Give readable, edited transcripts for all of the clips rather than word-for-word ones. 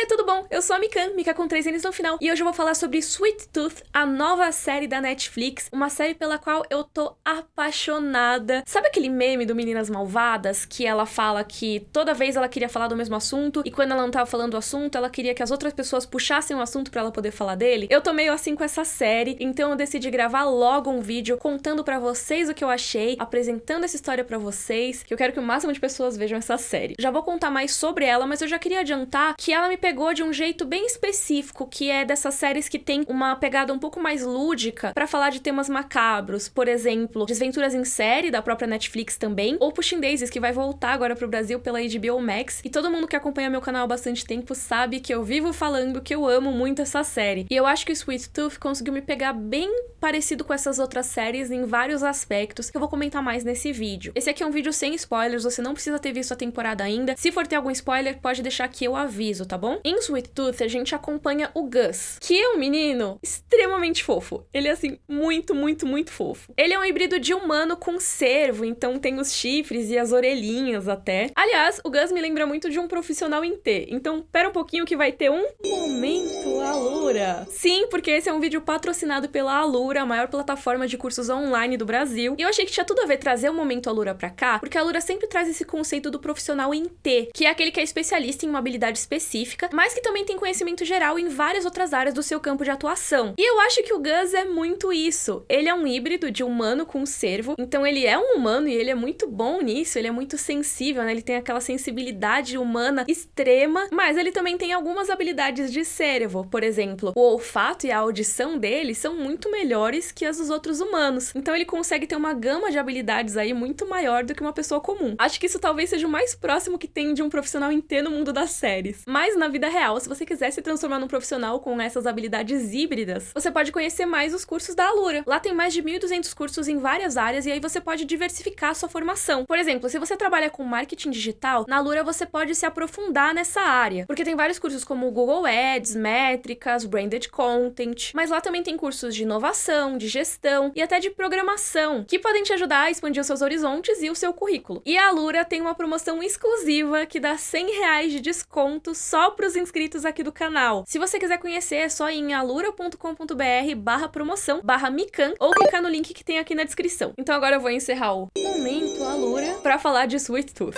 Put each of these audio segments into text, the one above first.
Oiê, tudo bom? Eu sou a Mikan, Mika com 3 N's no final, e hoje eu vou falar sobre Sweet Tooth, a nova série da Netflix, uma série pela qual eu tô apaixonada. Sabe aquele meme do Meninas Malvadas, que ela fala que toda vez ela queria falar do mesmo assunto, e quando ela não tava falando do assunto, ela queria que as outras pessoas puxassem o assunto pra ela poder falar dele? Eu tô meio assim com essa série, então eu decidi gravar logo um vídeo contando pra vocês o que eu achei, apresentando essa história pra vocês, que eu quero que o máximo de pessoas vejam essa série. Já vou contar mais sobre ela, mas eu já queria adiantar que ela me pegou de um jeito bem específico, que é dessas séries que tem uma pegada um pouco mais lúdica pra falar de temas macabros. Por exemplo, Desventuras em Série, da própria Netflix também, ou Pushing Daisies, que vai voltar agora pro Brasil pela HBO Max. E todo mundo que acompanha meu canal há bastante tempo sabe que eu vivo falando que eu amo muito essa série. E eu acho que o Sweet Tooth conseguiu me pegar bem parecido com essas outras séries em vários aspectos, que eu vou comentar mais nesse vídeo. Esse aqui é um vídeo sem spoilers, você não precisa ter visto a temporada ainda. Se for ter algum spoiler, pode deixar que eu aviso, tá bom? Em Sweet Tooth, a gente acompanha o Gus, que é um menino extremamente fofo. Ele é, assim, muito, muito, muito fofo. Ele é um híbrido de humano com cervo, então tem os chifres e as orelhinhas até. Aliás, o Gus me lembra muito de um profissional em T, então pera um pouquinho que vai ter um Momento Alura. Sim, porque esse é um vídeo patrocinado pela Alura, a maior plataforma de cursos online do Brasil. E eu achei que tinha tudo a ver trazer o Momento Alura pra cá, porque a Alura sempre traz esse conceito do profissional em T, que é aquele que é especialista em uma habilidade específica, mas que também tem conhecimento geral em várias outras áreas do seu campo de atuação. E eu acho que o Gus é muito isso. Ele é um híbrido de humano com cervo, então ele é um humano e ele é muito bom nisso, ele é muito sensível, né? Ele tem aquela sensibilidade humana extrema, mas ele também tem algumas habilidades de cervo. Por exemplo, o olfato e a audição dele são muito melhores que as dos outros humanos. Então ele consegue ter uma gama de habilidades aí muito maior do que uma pessoa comum. Acho que isso talvez seja o mais próximo que tem de um profissional em T no mundo das séries. Mas na vida real, se você quiser se transformar num profissional com essas habilidades híbridas, você pode conhecer mais os cursos da Alura. Lá tem mais de 1.200 cursos em várias áreas e aí você pode diversificar a sua formação. Por exemplo, se você trabalha com marketing digital, na Alura você pode se aprofundar nessa área, porque tem vários cursos como Google Ads, métricas, branded content, mas lá também tem cursos de inovação, de gestão e até de programação, que podem te ajudar a expandir os seus horizontes e o seu currículo. E a Alura tem uma promoção exclusiva que dá R$100 de desconto só para os inscritos aqui do canal. Se você quiser conhecer, é só ir em alura.com.br/promoção/mikan ou clicar no link que tem aqui na descrição. Então agora eu vou encerrar o Momento Alura para falar de Sweet Tooth.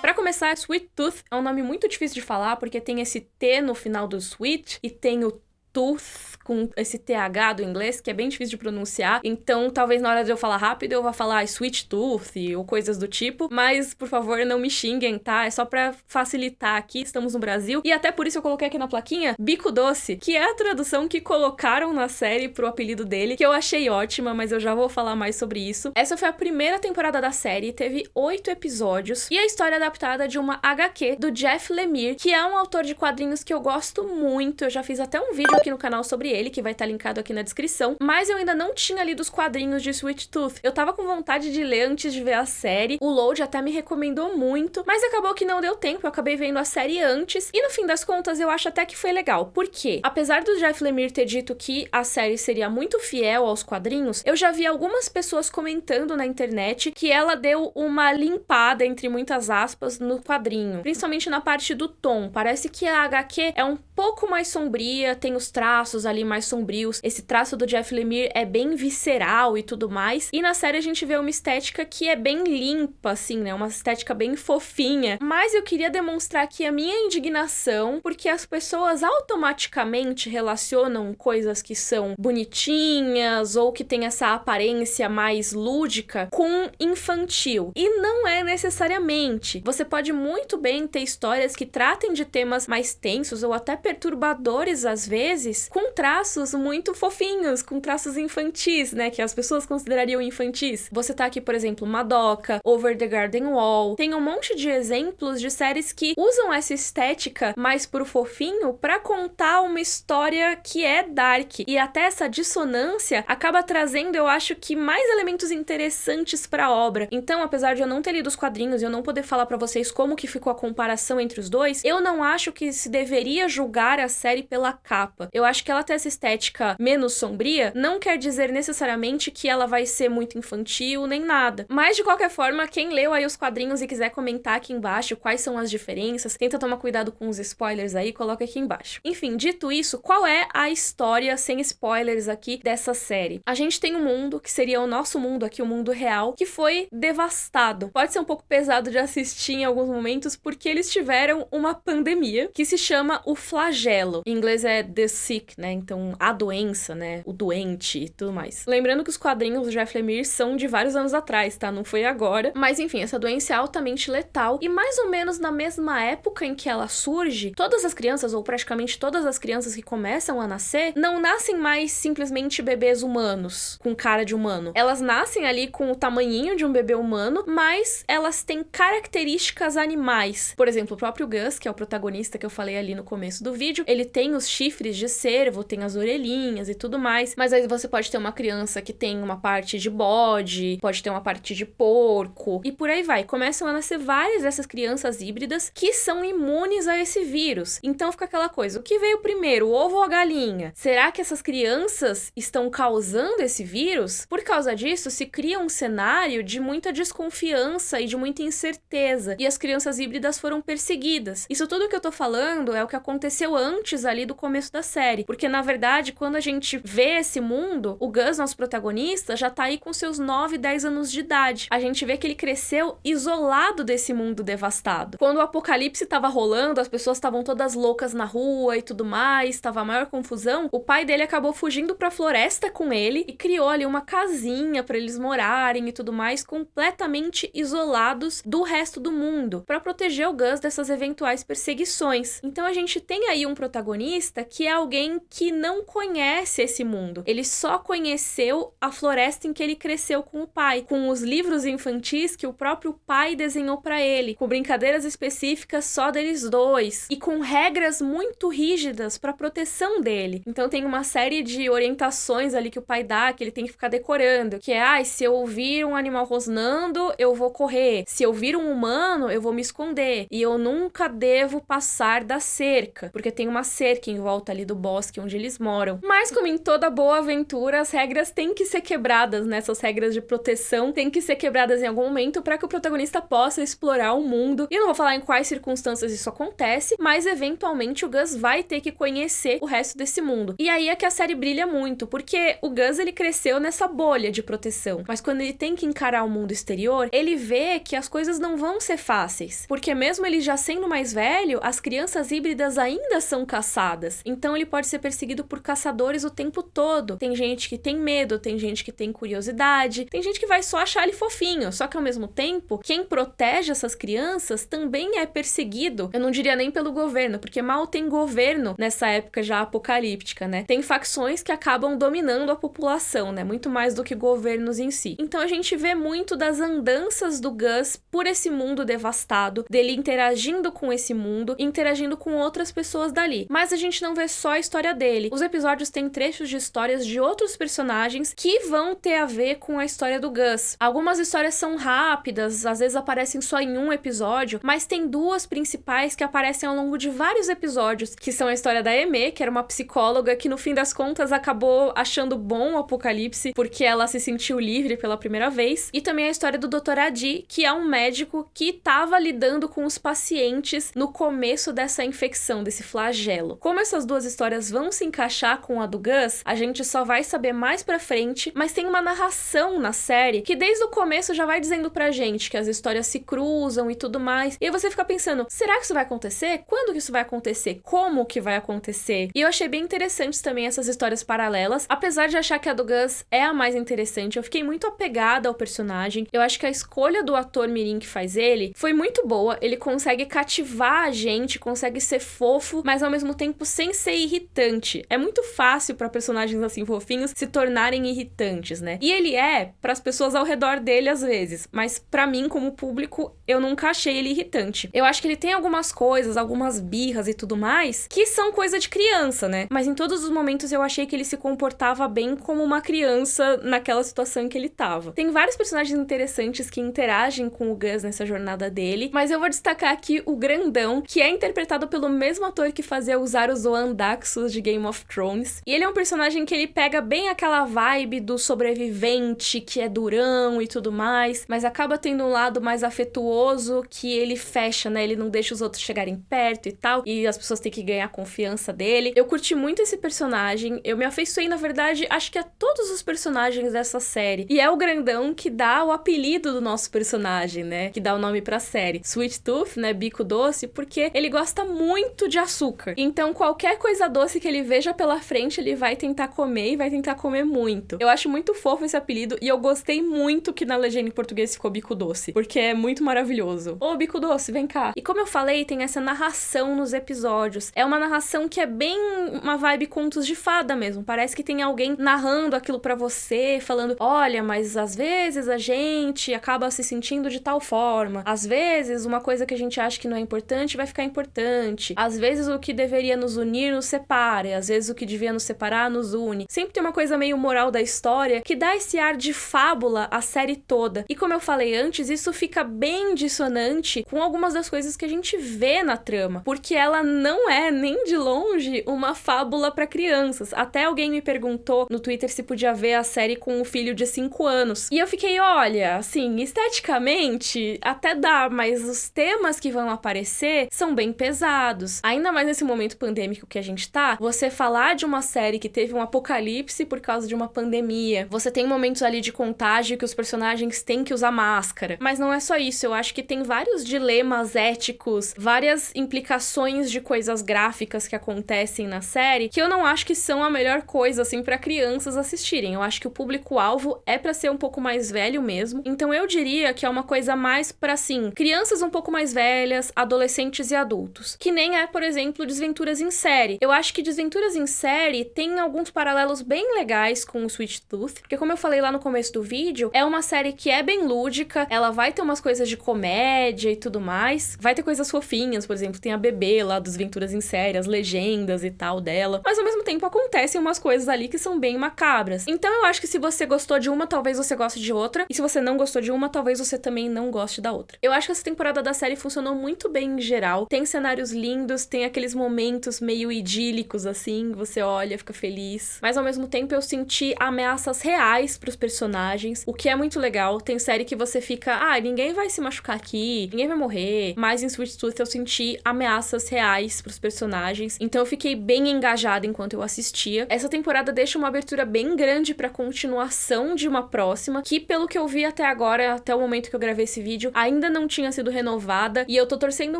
Pra começar, Sweet Tooth é um nome muito difícil de falar porque tem esse T no final do Sweet e tem o Tooth com esse TH do inglês, que é bem difícil de pronunciar. Então, talvez na hora de eu falar rápido, eu vá falar Sweet Tooth ou coisas do tipo. Mas, por favor, não me xinguem, tá? É só pra facilitar aqui, estamos no Brasil. E até por isso eu coloquei aqui na plaquinha Bico Doce, que é a tradução que colocaram na série pro apelido dele, que eu achei ótima, mas eu já vou falar mais sobre isso. Essa foi a primeira temporada da série, teve 8 episódios. E a história é adaptada de uma HQ do Jeff Lemire, que é um autor de quadrinhos que eu gosto muito. Eu já fiz até um vídeo aqui no canal sobre ele, que vai estar linkado aqui na descrição, mas eu ainda não tinha lido os quadrinhos de Sweet Tooth. Eu tava com vontade de ler antes de ver a série, o Load até me recomendou muito, mas acabou que não deu tempo, eu acabei vendo a série antes, e no fim das contas eu acho até que foi legal. Por quê? Apesar do Jeff Lemire ter dito que a série seria muito fiel aos quadrinhos, eu já vi algumas pessoas comentando na internet que ela deu uma limpada, entre muitas aspas, no quadrinho, principalmente na parte do tom. Parece que a HQ é um pouco mais sombria, tem os traços ali mais sombrios. Esse traço do Jeff Lemire é bem visceral e tudo mais. E na série a gente vê uma estética que é bem limpa, assim, né? Uma estética bem fofinha. Mas eu queria demonstrar aqui a minha indignação, porque as pessoas automaticamente relacionam coisas que são bonitinhas ou que tem essa aparência mais lúdica com infantil. E não é necessariamente. Você pode muito bem ter histórias que tratem de temas mais tensos ou até perturbadores às vezes, com traços muito fofinhos, com traços infantis, né, que as pessoas considerariam infantis. Você tá aqui, por exemplo, Madoka, Over the Garden Wall. Tem um monte de exemplos de séries que usam essa estética mais pro fofinho pra contar uma história que é dark. E até essa dissonância acaba trazendo, eu acho que, mais elementos interessantes pra obra. Então, apesar de eu não ter lido os quadrinhos e eu não poder falar pra vocês como que ficou a comparação entre os dois, eu não acho que se deveria julgar a série pela capa. Eu acho que ela tem essa estética menos sombria, não quer dizer necessariamente que ela vai ser muito infantil, nem nada. Mas, de qualquer forma, quem leu aí os quadrinhos e quiser comentar aqui embaixo quais são as diferenças, tenta tomar cuidado com os spoilers aí, coloca aqui embaixo. Enfim, dito isso, qual é a história, sem spoilers aqui, dessa série? A gente tem um mundo, que seria o nosso mundo aqui, o mundo real, que foi devastado. Pode ser um pouco pesado de assistir em alguns momentos, porque eles tiveram uma pandemia que se chama o flagelo. Em inglês é the sick, né? Então, a doença, né? O doente e tudo mais. Lembrando que os quadrinhos do Jeff Lemire são de vários anos atrás, tá? Não foi agora. Mas, enfim, essa doença é altamente letal. E mais ou menos na mesma época em que ela surge, todas as crianças, ou praticamente todas as crianças que começam a nascer, não nascem mais simplesmente bebês humanos, com cara de humano. Elas nascem ali com o tamanhinho de um bebê humano, mas elas têm características animais. Por exemplo, o próprio Gus, que é o protagonista que eu falei ali no começo do vídeo, ele tem os chifres de cervo, tem as orelhinhas e tudo mais, mas aí você pode ter uma criança que tem uma parte de bode, pode ter uma parte de porco, e por aí vai. Começam a nascer várias dessas crianças híbridas que são imunes a esse vírus. Então fica aquela coisa, o que veio primeiro, o ovo ou a galinha? Será que essas crianças estão causando esse vírus? Por causa disso, se cria um cenário de muita desconfiança e de muita incerteza, e as crianças híbridas foram perseguidas. Isso tudo que eu tô falando é o que aconteceu antes ali do começo da série, porque na verdade, quando a gente vê esse mundo, o Gus, nosso protagonista, já tá aí com seus 9, 10 anos de idade. A gente vê que ele cresceu isolado desse mundo devastado. Quando o apocalipse tava rolando, as pessoas estavam todas loucas na rua e tudo mais, tava a maior confusão, o pai dele acabou fugindo pra floresta com ele e criou ali uma casinha pra eles morarem e tudo mais, completamente isolados do resto do mundo, pra proteger o Gus dessas eventuais perseguições. Então a gente tem aí um protagonista que é alguém que não conhece esse mundo. Ele só conheceu a floresta em que ele cresceu com o pai, com os livros infantis que o próprio pai desenhou pra ele, com brincadeiras específicas só deles dois e com regras muito rígidas pra proteção dele. Então tem uma série de orientações ali que o pai dá, que ele tem que ficar decorando, que é, se eu ouvir um animal rosnando, eu vou correr. Se eu vir um humano, eu vou me esconder. E eu nunca devo passar da cerca, porque tem uma cerca em volta ali do bosque onde eles moram. Mas como em toda boa aventura, as regras têm que ser quebradas, né? Essas regras de proteção têm que ser quebradas em algum momento para que o protagonista possa explorar o mundo. E eu não vou falar em quais circunstâncias isso acontece, mas eventualmente o Gus vai ter que conhecer o resto desse mundo. E aí é que a série brilha muito, porque o Gus, ele cresceu nessa bolha de proteção, mas quando ele tem que encarar o mundo exterior, ele vê que as coisas não vão ser fáceis, porque mesmo ele já sendo mais velho, as crianças híbridas ainda são caçadas, então ele pode ser perseguido por caçadores o tempo todo. Tem gente que tem medo, tem gente que tem curiosidade, tem gente que vai só achar ele fofinho, só que ao mesmo tempo, quem protege essas crianças também é perseguido. Eu não diria nem pelo governo, porque mal tem governo nessa época já apocalíptica, né? Tem facções que acabam dominando a população, né? Muito mais do que governos em si. Então a gente vê muito das andanças do Gus por esse mundo devastado, dele interagindo com esse mundo, interagindo com outras pessoas dali. Mas a gente não vê só a história dele. Os episódios têm trechos de histórias de outros personagens que vão ter a ver com a história do Gus. Algumas histórias são rápidas, às vezes aparecem só em um episódio, mas tem duas principais que aparecem ao longo de vários episódios, que são a história da Aimee, que era uma psicóloga que no fim das contas acabou achando bom o apocalipse porque ela se sentiu livre pela primeira vez, e também a história do Dr. Adi, que é um médico que estava lidando com os pacientes no começo dessa infecção, desse flagelo. Como essas duas histórias vão se encaixar com a do Gus, a gente só vai saber mais pra frente, mas tem uma narração na série que desde o começo já vai dizendo pra gente que as histórias se cruzam e tudo mais, e aí você fica pensando, será que isso vai acontecer? Quando que isso vai acontecer? Como que vai acontecer? E eu achei bem interessantes também essas histórias paralelas, apesar de achar que a do Gus é a mais interessante, eu fiquei muito apegada ao personagem, eu acho que a escolha do ator mirim que faz ele foi muito boa, ele consegue cativar a gente, consegue ser fofo, mas ao mesmo tempo sem ser irritante. É muito fácil pra personagens assim fofinhos se tornarem irritantes, né? E ele é pras pessoas ao redor dele às vezes, mas pra mim como público eu nunca achei ele irritante. Eu acho que ele tem algumas coisas, algumas birras e tudo mais, que são coisa de criança, né? Mas em todos os momentos eu achei que ele se comportava bem como uma criança naquela situação em que ele tava. Tem vários personagens interessantes que interagem com o Gus nessa jornada dele, mas eu vou destacar aqui o grandão, que é interpretado pelo mesmo ator que fazia o Zaro Zoan Araxos de Game of Thrones. E ele é um personagem que ele pega bem aquela vibe do sobrevivente, que é durão e tudo mais, mas acaba tendo um lado mais afetuoso que ele fecha, né? Ele não deixa os outros chegarem perto e tal, e as pessoas têm que ganhar a confiança dele. Eu curti muito esse personagem, eu me afeiçoei, na verdade, acho que a todos os personagens dessa série. E é o grandão que dá o apelido do nosso personagem, né? Que dá o nome pra série. Sweet Tooth, né? Bico doce, porque ele gosta muito de açúcar. Então, qualquer coisa doce que ele veja pela frente, ele vai tentar comer e vai tentar comer muito. Eu acho muito fofo esse apelido e eu gostei muito que na legenda em português ficou Bico Doce, porque é muito maravilhoso. Ô, Bico Doce, vem cá. E como eu falei, tem essa narração nos episódios. É uma narração que é bem uma vibe contos de fada mesmo. Parece que tem alguém narrando aquilo pra você, falando, olha, mas às vezes a gente acaba se sentindo de tal forma. Às vezes, uma coisa que a gente acha que não é importante vai ficar importante. Às vezes, o que deveria nos unir nos separa. Às vezes, o que devia nos separar nos une. Sempre tem uma coisa meio moral da história que dá esse ar de fábula à série toda. E como eu falei antes, isso fica bem dissonante com algumas das coisas que a gente vê na trama. Porque ela não é, nem de longe, uma fábula pra crianças. Até alguém me perguntou no Twitter se podia ver a série com um filho de 5 anos. E eu fiquei, olha, assim, esteticamente até dá, mas os temas que vão aparecer são bem pesados. Ainda mais nesse momento pandêmico que a gente tá, você falar de uma série que teve um apocalipse por causa de uma pandemia. Você tem momentos ali de contágio que os personagens têm que usar máscara. Mas não é só isso, eu acho que tem vários dilemas éticos, várias implicações de coisas gráficas que acontecem na série, que eu não acho que são a melhor coisa, assim, pra crianças assistirem. Eu acho que o público-alvo é pra ser um pouco mais velho mesmo. Então eu diria que é uma coisa mais pra, assim, crianças um pouco mais velhas, adolescentes e adultos. Que nem é, por exemplo, Desventuras em Série. Eu acho que Desventuras em Série tem alguns paralelos bem legais com o Sweet Tooth, porque como eu falei lá no começo do vídeo, é uma série que é bem lúdica, ela vai ter umas coisas de comédia e tudo mais, vai ter coisas fofinhas, por exemplo, tem a bebê lá dos Desventuras em Série, as legendas e tal dela, mas ao mesmo tempo acontecem umas coisas ali que são bem macabras. Então eu acho que se você gostou de uma, talvez você goste de outra, e se você não gostou de uma, talvez você também não goste da outra. Eu acho que essa temporada da série funcionou muito bem em geral, tem cenários lindos, tem aqueles momentos meio idílicos assim, você olha, fica feliz, mas ao mesmo tempo eu senti ameaças reais pros personagens, o que é muito legal. Tem série que você fica, ninguém vai se machucar aqui, ninguém vai morrer, mas em Sweet Tooth eu senti ameaças reais pros personagens, então eu fiquei bem engajada enquanto eu assistia. Essa temporada deixa uma abertura bem grande pra continuação de uma próxima, que pelo que eu vi até agora, até o momento que eu gravei esse vídeo, ainda não tinha sido renovada, e eu tô torcendo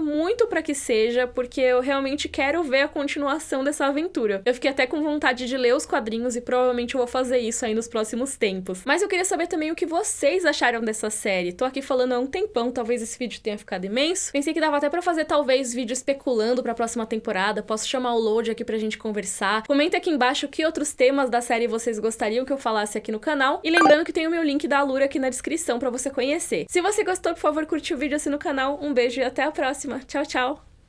muito pra que seja, porque eu realmente quero ver a continuação dessa aventura. Eu fiquei até com vontade de ler os quadrinhos e provavelmente eu vou fazer isso aí nos próximos tempos. Mas eu queria saber também o que vocês acharam dessa série. Tô aqui falando há um tempão, talvez esse vídeo tenha ficado imenso. Pensei que dava até pra fazer talvez vídeo especulando pra próxima temporada. Posso chamar o Load aqui pra gente conversar. Comenta aqui embaixo que outros temas da série vocês gostariam que eu falasse aqui no canal. E lembrando que tem o meu link da Alura aqui na descrição pra você conhecer. Se você gostou, por favor, curte o vídeo, assina o canal. Um beijo e até a próxima. Tchau, tchau!